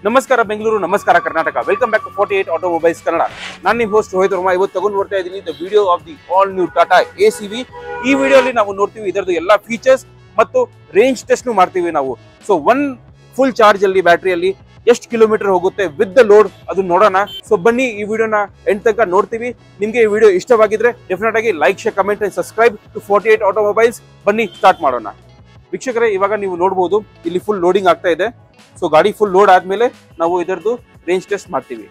ನಮಸ್ಕಾರ ಬೆಂಗಳೂರು, ನಮಸ್ಕಾರ Karnataka. Welcome back to 48 automobiles Kannada. ನಾನು ನಿಮ್ಮ ಹೋಸ್ಟ್ ರೋಹಿತ್ ವರ್ಮಾ. ಇವತ್ತು ತಗೊಂಡು ಬರ್ತಾ ಇದ್ದೀನಿ the video of the all new Tata ACV. ಈ ವಿಡಿಯೋಲಿ ನಾವು ನೋಡ್ತೀವಿ ಇದರದ್ದು ಎಲ್ಲ ಫೀಚರ್ಸ್ ಮತ್ತು ರೇಂಜ್ ಟೆಸ್ಟ್ ಮಾಡ್ತೀವಿ ನಾವು. ಸೊ ಒನ್ ಫುಲ್ ಚಾರ್ಜ್ ಅಲ್ಲಿ ಬ್ಯಾಟ್ರಿಯಲ್ಲಿ ಎಷ್ಟು ಕಿಲೋಮೀಟರ್ ಹೋಗುತ್ತೆ ವಿತ್ ದ ಲೋಡ್ ಅದು ನೋಡೋಣ. ಸೊ ಬನ್ನಿ ಈ ವಿಡಿಯೋನ ಎಂಡ್ ತನಕ ನೋಡ್ತೀವಿ. ನಿಮಗೆ ಈ ವಿಡಿಯೋ ಇಷ್ಟವಾಗಿದ್ರೆ ಡೆಫಿನೆಟ್ ಆಗಿ like, share, comment and subscribe to 48 automobiles. ಬನ್ನಿ ಸ್ಟಾರ್ಟ್ ಮಾಡೋಣ. ವೀಕ್ಷಕರೇ, ಇವಾಗ ನೀವು ನೋಡಬಹುದು ಇಲ್ಲಿ ಫುಲ್ ಲೋಡಿಂಗ್ ಆಗ್ತಾ ಇದೆ. ಸೊ ಗಾಡಿ ಫುಲ್ ಲೋಡ್ ಆದ್ಮೇಲೆ ನಾವು ಇದರದ್ದು ರೇಂಜ್ ಟೆಸ್ಟ್ ಮಾಡ್ತೀವಿ.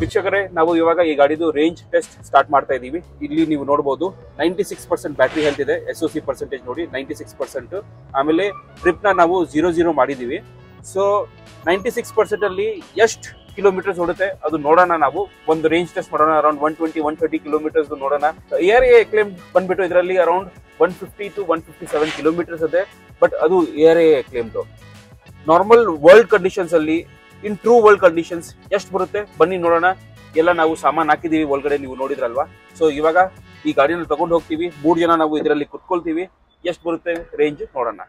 ವೀಕ್ಷಕರೇ, ನಾವು ಇವಾಗ ಈ ಗಾಡಿದು ರೇಂಜ್ ಟೆಸ್ಟ್ ಸ್ಟಾರ್ಟ್ ಮಾಡ್ತಾ ಇದೀವಿ. ಇಲ್ಲಿ ನೀವು ನೋಡಬಹುದು 96% ಬ್ಯಾಟ್ರಿ ಹೆಲ್ತ್ ಇದೆ. SOC ಪರ್ಸೆಂಟೇಜ್ ನೋಡಿ 96%. ಆಮೇಲೆ ಟ್ರಿಪ್ ನ ನಾವು 0-0 ಮಾಡಿದೀವಿ. ಸೊ 96% ಅಲ್ಲಿ ಎಷ್ಟು ಕಿಲೋಮೀಟರ್ಸ್ ಓಡುತ್ತೆ ಅದು ನೋಡೋಣ. ನಾವು ಒಂದು ರೇಂಜ್ ಟೆಸ್ಟ್ ಮಾಡೋಣ. ಅರೌಂಡ್ 120-130 ಕಿಲೋಮೀಟರ್ಸ್ ನೋಡೋಣ. ARA ಕ್ಲೇಮ್ ಬಂದ್ಬಿಟ್ಟು ಇದರಲ್ಲಿ ಅರೌಂಡ್ 150 to 157 ಕಿಲೋಮೀಟರ್ಸ್ ಇದೆ. ಬಟ್ ಅದು ARA ಕ್ಲೇಮ್ದು. ನಾರ್ಮಲ್ ವರ್ಲ್ಡ್ ಕಂಡೀಷನ್ಸ್ ಅಲ್ಲಿ, ಇನ್ ಟ್ರೂ ವರ್ಲ್ಡ್ ಕಂಡೀಷನ್ಸ್ ಎಷ್ಟು ಬರುತ್ತೆ ಬನ್ನಿ ನೋಡೋಣ. ಎಲ್ಲ ನಾವು ಸಾಮಾನು ಹಾಕಿದೀವಿ ಒಳಗಡೆ, ನೀವು ನೋಡಿದ್ರಲ್ವಾ. ಸೊ ಇವಾಗ ಈ ಗಾಡಿನ ತಗೊಂಡು ಹೋಗ್ತೀವಿ. 3 ಜನ ನಾವು ಇದರಲ್ಲಿ ಕುತ್ಕೊಳ್ತೀವಿ. ಎಷ್ಟು ಬರುತ್ತೆ ರೇಂಜ್ ನೋಡೋಣ.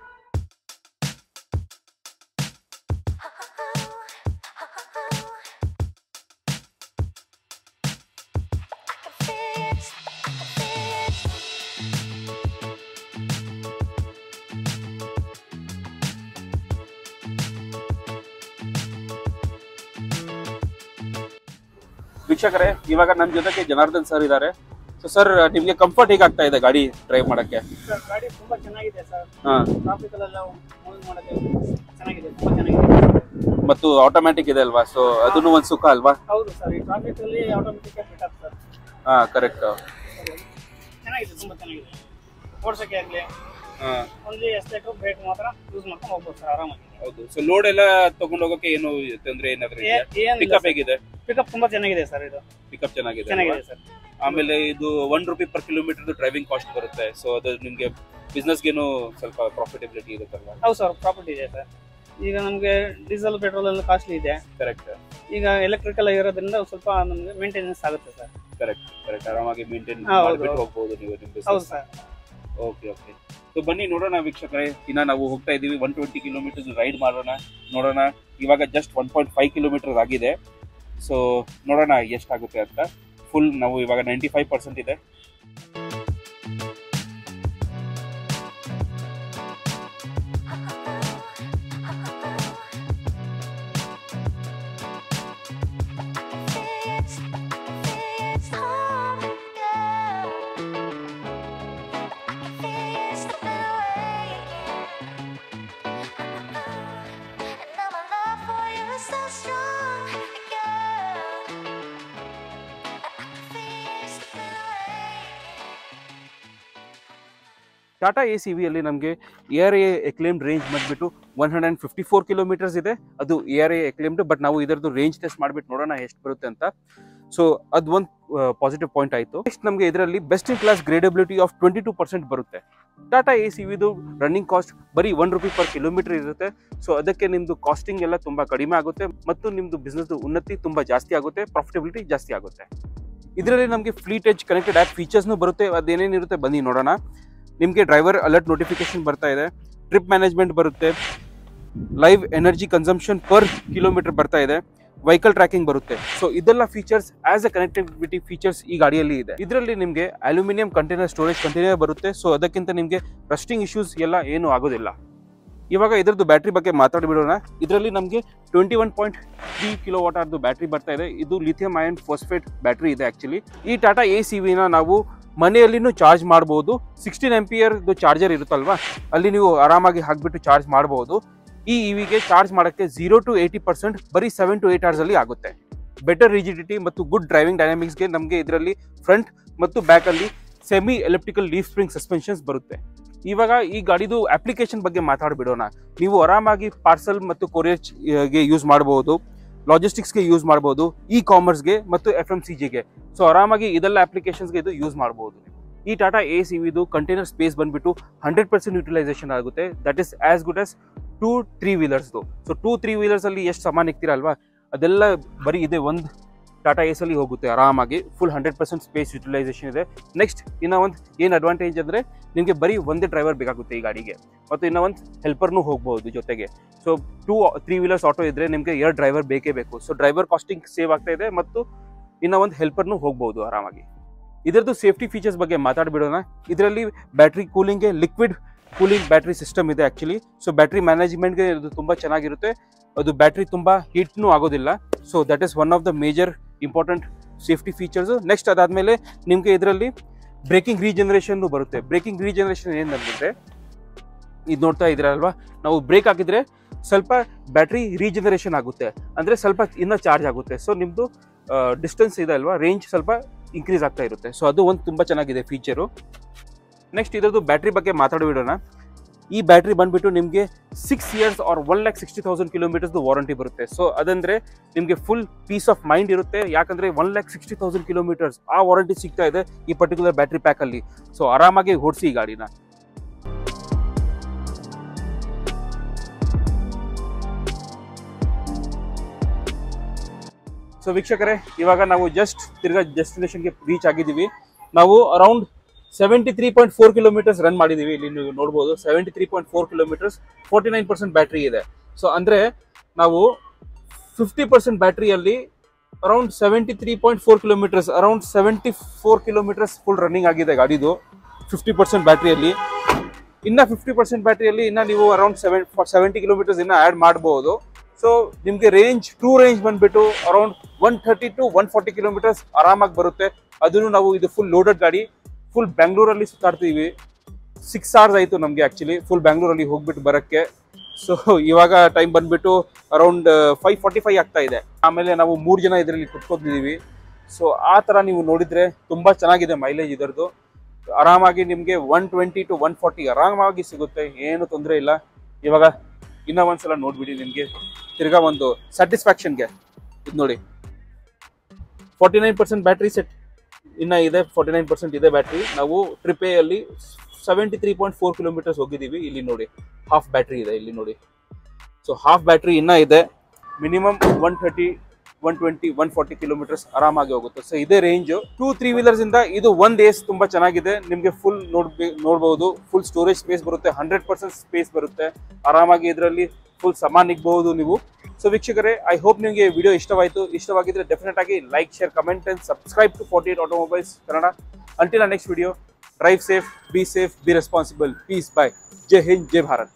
ವೀಕ್ಷಕರೇ, ಇವಾಗ ನನ್ನ ಜೊತೆಗೆ ಜನಾರ್ದನ್ ಸರ್ ಇದ್ದಾರೆ. ಸೊ ಸರ್, ನಿಮ್ಗೆ ಕಂಫರ್ಟ್ ಹೇಗಾಗ್ತಾ ಇದೆ ಗಾಡಿ ಡ್ರೈವ್ ಮಾಡಕ್ಕೆ? ಗಾಡಿ ತುಂಬಾ ಚೆನ್ನಾಗಿದೆ ಸರ್. ಟ್ರಾಫಿಕ್ ಅಲ್ಲೆಲ್ಲ ಮೂವ್ ಮಾಡಕ್ಕೆ ಚೆನ್ನಾಗಿದೆ, ತುಂಬಾ ಚೆನ್ನಾಗಿದೆ. ಮತ್ತು ಆಟೋಮ್ಯಾಟಿಕ್ ಇದೆ ಅಲ್ವಾ, ಸೊ ಅದನ್ನು ಒಂದು ಸುಖ ಅಲ್ವಾ? ಹೌದು ಸರ್, ಈ ಟ್ರಾಫಿಕ್ ಅಲ್ಲಿ ಆಟೋಮ್ಯಾಟಿಕ್ ಆಗಿ ಬಿಟ್ ಆಗ್ತದೆ. ಹಾ, ಕರೆಕ್ಟ್. ಚೆನ್ನಾಗಿದೆ, ತುಂಬಾ ಚೆನ್ನಾಗಿದೆ. ಓಡಿಸಕ್ಕೆ ಆಗ್ಲಿ ಓನ್ಲಿ ಎಸ್ಟೇಟ್ ಬ್ರೇಕ್ ಮಾತ್ರ ಯೂಸ್ ಮಾಡ್ಕೊಂಡು ಹೋಗ್ಬೋದು ಸರ್ ಆರಾಮಾಗಿ. ಹೌದು. ಸೊ ಲೋಡ್ ಎಲ್ಲ ತಗೊಂಡು ಹೋಗೋಕೆ ಏನು ತೊಂದ್ರೆ ಏನಾದ್ರೂ ಪಿಕಪ್ ಹೇಗಿದೆ? ಪಿಕಪ್ ತುಂಬಾ ಚೆನ್ನಾಗಿದೆ ಸರ್. ಇದು ಪಿಕಪ್ ಚೆನ್ನಾಗಿದೆ ಸರ್. ಆಮೇಲೆ ಇದು ₹1 per ಕಿಲೋಮೀಟರ್ ಡ್ರೈವಿಂಗ್ ಕಾಸ್ಟ್ ಬರುತ್ತೆ. ಸೊ ಅದು ನಿಮ್ಗೆ ಬಿಸ್ನೆಸ್ಗೇನು ಸ್ವಲ್ಪ ಪ್ರಾಫಿಟಬಿಲಿಟಿ ಇರುತ್ತಲ್ವಾ? ಹೌದು ಸರ್, ಪ್ರಾಫಿಟ್ ಇದೆ ಸರ್. ಈಗ ನಮ್ಗೆ ಡೀಸೆಲ್ ಪೆಟ್ರೋಲ್ ಎಲ್ಲ ಕಾಸ್ಟ್ಲಿ ಇದೆ. ಕರೆಕ್ಟ್. ಈಗ ಎಲೆಕ್ಟ್ರಿಕಲ್ ಆಗಿರೋದ್ರಿಂದ ಸ್ವಲ್ಪ ನಮ್ಗೆ ಮೇಂಟೆನೆನ್ಸ್ ಆಗುತ್ತೆ ಸರ್. ಕರೆಕ್ಟ್. ಆರಾಮಾಗಿ ಮೇಂಟೈನ್ ಮಾಡ್ಬಿಟ್ಟು ಹೋಗ್ಬೋದು ನೀವು ನಿಮ್ಮ ಬಿಸ್ನೆಸ್. ಹೌದು ಸರ್. ಓಕೆ. ಸೊ ಬನ್ನಿ ನೋಡೋಣ ವೀಕ್ಷಕರೇ. ಇನ್ನ ನಾವು ಹೋಗ್ತಾ ಇದೀವಿ. 120 ಕಿಲೋಮೀಟರ್ಸ್ ರೈಡ್ ನೋಡೋಣ. ಇವಾಗ ಜಸ್ಟ್ 1.5 ಕಿಲೋಮೀಟರ್ ಆಗಿದೆ. ಸೊ ನೋಡೋಣ ಎಷ್ಟಾಗುತ್ತೆ ಅಂತ. ಫುಲ್ ನಾವು ಇವಾಗ 95% ಇದೆ. ಟಾಟಾ ACV ಅಲ್ಲಿ ನಮಗೆ ARA ಎಕ್ಲೇಮ್ಡ್ ರೇಂಜ್ ಬಂದ್ಬಿಟ್ಟು 154 ಕಿಲೋಮೀಟರ್ಸ್ ಇದೆ. ಅದು ARA ಎಕ್ಲೇಮ್ಡ್. ಬಟ್ ನಾವು ಇದರದ್ದು ರೇಂಜ್ ಟೆಸ್ಟ್ ಮಾಡ್ಬಿಟ್ಟು ನೋಡೋಣ ಎಷ್ಟು ಬರುತ್ತೆ ಅಂತ. ಸೊ ಅದು ಒಂದು ಪಾಸಿಟಿವ್ ಪಾಯಿಂಟ್ ಆಯಿತು. ನೆಕ್ಸ್ಟ್ ನಮಗೆ ಇದರಲ್ಲಿ ಬೆಸ್ಟ್ ಇನ್ ಕ್ಲಾಸ್ ಗ್ರೇಡಬಿಲಿಟಿ ಆಫ್ 22% ಬರುತ್ತೆ. ಟಾಟಾ ACVದು ರನ್ನಿಂಗ್ ಕಾಸ್ಟ್ ಬರೀ ₹1 per ಕಿಲೋಮೀಟರ್ ಇರುತ್ತೆ. ಸೊ ಅದಕ್ಕೆ ನಿಮ್ಮದು ಕಾಸ್ಟಿಂಗ್ ಎಲ್ಲ ತುಂಬ ಕಡಿಮೆ ಆಗುತ್ತೆ ಮತ್ತು ನಿಮ್ಮದು ಬಿಸ್ನೆಸ್ದು ಉನ್ನತಿ ತುಂಬ ಜಾಸ್ತಿ ಆಗುತ್ತೆ, ಪ್ರಾಫಿಟಬಿಲಿಟಿ ಜಾಸ್ತಿ ಆಗುತ್ತೆ. ಇದರಲ್ಲಿ ನಮಗೆ ಫ್ಲೀಟ್ ಎಡ್ಜ್ ಕನೆಕ್ಟೆಡ್ ಆ್ಯಪ್ ಫೀಚರ್ಸ್ನು ಬರುತ್ತೆ. ಅದೇನೇನಿರುತ್ತೆ ಬನ್ನಿ ನೋಡೋಣ. ನಿಮಗೆ ಡ್ರೈವರ್ ಅಲರ್ಟ್ ನೋಟಿಫಿಕೇಶನ್ ಬರ್ತಾ ಇದೆ, ಟ್ರಿಪ್ ಮ್ಯಾನೇಜ್ಮೆಂಟ್ ಬರುತ್ತೆ, live energy consumption per kilometre ಬರ್ತಾ ಇದೆ, ವೆಹಿಕಲ್ ಟ್ರ್ಯಾಕಿಂಗ್ ಬರುತ್ತೆ. ಸೊ ಇದೆಲ್ಲ features as A connectivity features ಈ ಗಾಡಿಯಲ್ಲಿ ಇದೆ. ಇದರಲ್ಲಿ ನಿಮಗೆ ಅಲ್ಯೂಮಿನಿಯಂ ಕಂಟೈನರ್ ಸ್ಟೋರೇಜ್ ಕಂಟೈನರ್ ಬರುತ್ತೆ. ಸೊ ಅದಕ್ಕಿಂತ ನಿಮಗೆ ರಸ್ಟಿಂಗ್ ಇಶ್ಯೂಸ್ ಎಲ್ಲ ಏನು ಆಗೋದಿಲ್ಲ. ಇವಾಗ ಇದರದ್ದು ಬ್ಯಾಟ್ರಿ ಬಗ್ಗೆ ಮಾತಾಡಿಬಿಡೋಣ. ಇದರಲ್ಲಿ ನಮಗೆ 21.3 kWh ಬ್ಯಾಟ್ರಿ ಬರ್ತಾ ಇದೆ. ಇದು ಲಿಥಿಯಂ ಅಯನ್ ಫಾಸ್ಫೇಟ್ ಬ್ಯಾಟ್ರಿ ಇದೆ. ಆಕ್ಚುಲಿ ಈ ಟಾಟಾ ACVನ ನಾವು ಮನೆಯಲ್ಲಿನೂ ಚಾರ್ಜ್ ಮಾಡಬಹುದು. 16 ಆಂಪಿಯರ್ ಚಾರ್ಜರ್ ಇರುತ್ತಲ್ವಾ, ಅಲ್ಲಿ ನೀವು ಆರಾಮಾಗಿ ಹಾಕ್ಬಿಟ್ಟು ಚಾರ್ಜ್ ಮಾಡಬಹುದು. ಈ EVಗೆ ಚಾರ್ಜ್ ಮಾಡೋಕ್ಕೆ 0 to 80% ಬರೀ 7 to 8 hours ಅಲ್ಲಿ ಆಗುತ್ತೆ. ಬೆಟರ್ ರಿಜಿಡಿಟಿ ಮತ್ತು ಗುಡ್ ಡ್ರೈವಿಂಗ್ ಡೈನಾಮಿಕ್ಸ್ಗೆ ನಮಗೆ ಇದರಲ್ಲಿ ಫ್ರಂಟ್ ಮತ್ತು ಬ್ಯಾಕ್ ಅಲ್ಲಿ semi elliptical leaf spring suspensions ಬರುತ್ತೆ. ಇವಾಗ ಈ ಗಾಡಿದು ಅಪ್ಲಿಕೇಶನ್ ಬಗ್ಗೆ ಮಾತಾಡ್ಬಿಡೋಣ. ನೀವು ಆರಾಮಾಗಿ ಪಾರ್ಸಲ್ ಮತ್ತು ಕೊರಿಯರ್ ಗೆ ಯೂಸ್ ಮಾಡಬಹುದು. ಲಾಜಿಸ್ಟಿಕ್ಸ್ಗೆ ಯೂಸ್ ಮಾಡ್ಬೋದು, ಇ ಕಾಮರ್ಸ್ಗೆ ಮತ್ತು FMCGಗೆ. ಸೊ ಆರಾಮಾಗಿ ಇದೆಲ್ಲ ಅಪ್ಲಿಕೇಶನ್ಸ್ಗೆ ಇದು ಯೂಸ್ ಮಾಡ್ಬೋದು. ಈ ಟಾಟಾ ACVದು ಕಂಟೈನರ್ ಸ್ಪೇಸ್ ಬಂದ್ಬಿಟ್ಟು 100% ಯುಟಿಲೈಸೇಷನ್ ಆಗುತ್ತೆ. That is as good as 2-3 ವೀಲರ್ಸ್ದು. ಸೊ 2-3 ವೀಲರ್ಸಲ್ಲಿ ಎಷ್ಟು ಸಾಮಾನು ಇಕ್ತೀರಲ್ವಾ, ಅದೆಲ್ಲ ಬರೀ ಇದೆ ಒಂದು ಟಾಟಾ ಏಸಲ್ಲಿ ಹೋಗುತ್ತೆ ಆರಾಮಾಗಿ. ಫುಲ್ 100% ಸ್ಪೇಸ್ ಯುಟಿಲೈಸೇಷನ್ ಇದೆ. ನೆಕ್ಸ್ಟ್ ಇನ್ನೂ ಒಂದು ಏನು ಅಡ್ವಾಂಟೇಜ್ ಅಂದರೆ ನಿಮಗೆ ಬರೀ ಒಂದೇ ಡ್ರೈವರ್ ಬೇಕಾಗುತ್ತೆ ಈ ಗಾಡಿಗೆ, ಮತ್ತು ಇನ್ನೂ ಒಂದು ಹೆಲ್ಪರ್ನೂ ಹೋಗ್ಬೋದು ಜೊತೆಗೆ. ಸೊ 2-3 ವೀಲರ್ಸ್ ಆಟೋ ಇದ್ದರೆ ನಿಮಗೆ 2 ಡ್ರೈವರ್ ಬೇಕೇ ಬೇಕು. ಸೊ ಡ್ರೈವರ್ ಕಾಸ್ಟಿಂಗ್ ಸೇವ್ ಆಗ್ತಾ ಇದೆ, ಮತ್ತು ಇನ್ನೂ ಒಂದು ಹೆಲ್ಪರ್ನೂ ಹೋಗ್ಬೋದು ಆರಾಮಾಗಿ. ಇದರದ್ದು ಸೇಫ್ಟಿ ಫೀಚರ್ಸ್ ಬಗ್ಗೆ ಮಾತಾಡ್ಬಿಡೋಣ. ಇದರಲ್ಲಿ ಬ್ಯಾಟ್ರಿ ಕೂಲಿಂಗ್ಗೆ ಲಿಕ್ವಿಡ್ ಕೂಲಿಂಗ್ ಬ್ಯಾಟ್ರಿ ಸಿಸ್ಟಮ್ ಇದೆ ಆ್ಯಕ್ಚುಲಿ. ಸೊ ಬ್ಯಾಟ್ರಿ ಮ್ಯಾನೇಜ್ಮೆಂಟ್ಗೆ ಇದು ತುಂಬ ಚೆನ್ನಾಗಿರುತ್ತೆ. ಅದು ಬ್ಯಾಟ್ರಿ ತುಂಬ ಹೀಟ್ನೂ ಆಗೋದಿಲ್ಲ. So that is one of the major important safety features. Next ಅದಾದಮೇಲೆ ನಿಮಗೆ ಇದರಲ್ಲಿ ಬ್ರೇಕಿಂಗ್ ರೀಜನರೇಷನ್ನು ಬರುತ್ತೆ. ಬ್ರೇಕಿಂಗ್ ರೀಜನರೇಷನ್ ಏನಂದರೆ, ಇದು ನೋಡ್ತಾ ಇದ್ದೀರಲ್ವಾ, ನಾವು ಬ್ರೇಕ್ ಹಾಕಿದರೆ ಸ್ವಲ್ಪ ಬ್ಯಾಟ್ರಿ ರೀಜನರೇಷನ್ ಆಗುತ್ತೆ, ಅಂದರೆ ಸ್ವಲ್ಪ ಇನ್ನೂ ಚಾರ್ಜ್ ಆಗುತ್ತೆ. ಸೊ ನಿಮ್ಮದು ಡಿಸ್ಟೆನ್ಸ್ ಇದೆ ಅಲ್ವಾ, ರೇಂಜ್ ಸ್ವಲ್ಪ ಇನ್ಕ್ರೀಸ್ ಆಗ್ತಾ ಇರುತ್ತೆ. ಸೊ ಅದು ಒಂದು ತುಂಬ ಚೆನ್ನಾಗಿದೆ ಫೀಚರು. ನೆಕ್ಸ್ಟ್ ಇದರದ್ದು ಬ್ಯಾಟ್ರಿ ಬಗ್ಗೆ ಮಾತಾಡಿಬಿಡೋಣ. ಈ ಬ್ಯಾಟ್ರಿ ಬಂದುಬಿಟ್ಟು ನಿಮಗೆ 6 ಇಯರ್ಸ್ ಆರ್ 1,60,000 ಕಿಲೋಮೀಟರ್ಸ್ದು ವಾರಂಟಿ ಬರುತ್ತೆ. ಸೊ ಅದಂದರೆ ನಿಮಗೆ ಫುಲ್ ಪೀಸ್ ಆಫ್ ಮೈಂಡ್ ಇರುತ್ತೆ. ಯಾಕಂದರೆ 1,60,000 ಕಿಲೋಮೀಟರ್ಸ್ ಆ ವಾರಂಟಿ ಸಿಗ್ತಾ ಇದೆ ಈ ಪರ್ಟಿಕ್ಯುಲರ್ ಬ್ಯಾಟ್ರಿ ಪ್ಯಾಕಲ್ಲಿ. ಸೊ ಆರಾಮಾಗಿ ಓಡಿಸಿ ಈ ಗಾಡಿನ. ಸೊ ವೀಕ್ಷಕರೇ, ಇವಾಗ ನಾವು ಜಸ್ಟ್ ತಿರ್ಗಾ ಡೆಸ್ಟಿನೇಷನ್ಗೆ ರೀಚ್ ಆಗಿದ್ದೀವಿ. ನಾವು ಅರೌಂಡ್ 73.4 ಕಿಲೋಮೀಟರ್ಸ್ ರನ್ ಮಾಡಿದ್ದೀವಿ. ಇಲ್ಲಿ ನೀವು ನೋಡ್ಬೋದು 73.4 ಕಿಲೋಮೀಟರ್ಸ್, 49% ಬ್ಯಾಟ್ರಿ ಇದೆ. ಸೊ ಅಂದರೆ ನಾವು 50% ಬ್ಯಾಟ್ರಿಯಲ್ಲಿ around 73.4 kilometres, around 74 kilometres full running ಆಗಿದೆ ಗಾಡಿದು 50% ಬ್ಯಾಟ್ರಿಯಲ್ಲಿ. ಇನ್ನು 50% ಬ್ಯಾಟ್ರಿಯಲ್ಲಿ ಇನ್ನು ನೀವು ಅರೌಂಡ್ 70 ಕಿಲೋಮೀಟರ್ಸ್ ಇನ್ನು ಆ್ಯಡ್ ಮಾಡ್ಬೋದು. ಸೊ ನಿಮಗೆ ಟ್ರೂ ರೇಂಜ್ ಬಂದುಬಿಟ್ಟು ಅರೌಂಡ್ 130 to 140 ಕಿಲೋಮೀಟರ್ಸ್ ಆರಾಮಾಗಿ ಬರುತ್ತೆ. ಅದನ್ನು ನಾವು ಇದು ಫುಲ್ ಲೋಡೆಡ್ ಗಾಡಿ, ಫುಲ್ ಬ್ಯಾಂಗ್ಳೂರಲ್ಲಿ ಸುತ್ತಾಡ್ತೀವಿ. 6 hours ಆಯಿತು ನಮಗೆ ಆ್ಯಕ್ಚುಲಿ ಫುಲ್ ಬ್ಯಾಂಗ್ಳೂರಲ್ಲಿ ಹೋಗ್ಬಿಟ್ಟು ಬರೋಕ್ಕೆ. ಸೊ ಇವಾಗ ಟೈಮ್ ಬಂದುಬಿಟ್ಟು ಅರೌಂಡ್ 5:45 ಆಗ್ತಾ ಇದೆ. ಆಮೇಲೆ ನಾವು 3 ಜನ ಇದರಲ್ಲಿ ಕುತ್ಕೊಂಡಿದ್ದೀವಿ. ಸೊ ಆ ಥರ ನೀವು ನೋಡಿದರೆ ತುಂಬ ಚೆನ್ನಾಗಿದೆ ಮೈಲೇಜ್ ಇದರದ್ದು. ಆರಾಮಾಗಿ ನಿಮಗೆ 120 to 140 ಆರಾಮಾಗಿ ಸಿಗುತ್ತೆ, ಏನು ತೊಂದರೆ ಇಲ್ಲ. ಇವಾಗ ಇನ್ನೂ ಒಂದ್ಸಲ ನೋಡ್ಬಿಡಿ, ನಿಮಗೆ ತಿರ್ಗಾ ಒಂದು ಸ್ಯಾಟಿಸ್ಫ್ಯಾಕ್ಷನ್ಗೆ. ಇದು ನೋಡಿ 49% ಬ್ಯಾಟ್ರಿ ಸೆಟ್ ಇನ್ನೂ ಇದೆ, 49% ಇದೆ ಬ್ಯಾಟ್ರಿ. ನಾವು ಟ್ರಿಪೇಯಲ್ಲಿ 73.4 ಕಿಲೋಮೀಟರ್ಸ್ ಹೋಗಿದ್ದೀವಿ. ಇಲ್ಲಿ ನೋಡಿ ಹಾಫ್ ಬ್ಯಾಟ್ರಿ ಇದೆ, ಇಲ್ಲಿ ನೋಡಿ. ಸೊ ಹಾಫ್ ಬ್ಯಾಟ್ರಿ ಇನ್ನೂ ಇದೆ. ಮಿನಿಮಮ್ 130, 120, 140 ಕಿಲೋಮೀಟರ್ಸ್ ಆರಾಮಾಗಿ ಹೋಗುತ್ತೆ. ಸೊ ಇದೇ ರೇಂಜು. 2-3 ವೀಲರ್ಸ್ ಇಂದ ಇದು ಒಂದು ಏಸ್ ತುಂಬ ಚೆನ್ನಾಗಿದೆ. ನಿಮಗೆ ಫುಲ್ ನೋಡ್ಬೋದು, ಫುಲ್ ಸ್ಟೋರೇಜ್ ಸ್ಪೇಸ್ ಬರುತ್ತೆ, 100% ಸ್ಪೇಸ್ ಬರುತ್ತೆ. ಆರಾಮಾಗಿ ಇದರಲ್ಲಿ ಫುಲ್ ಸಾಮಾನು ಇಕ್ಬಹುದು ನೀವು. ಸೊ ವೀಕ್ಷಕರೇ, ಐ ಹೋಪ್ ನಿಮಗೆ ವಿಡಿಯೋ ಇಷ್ಟವಾಗಿದ್ರೆ ಡೆಫಿನೆಟ್ ಆಗಿ like, share, comment and subscribe to 48 automobiles Kannada. Until next video, drive safe, be responsible. Peace, bye. ಜೈ ಹಿಂದ್, ಜೈ ಭಾರತ್.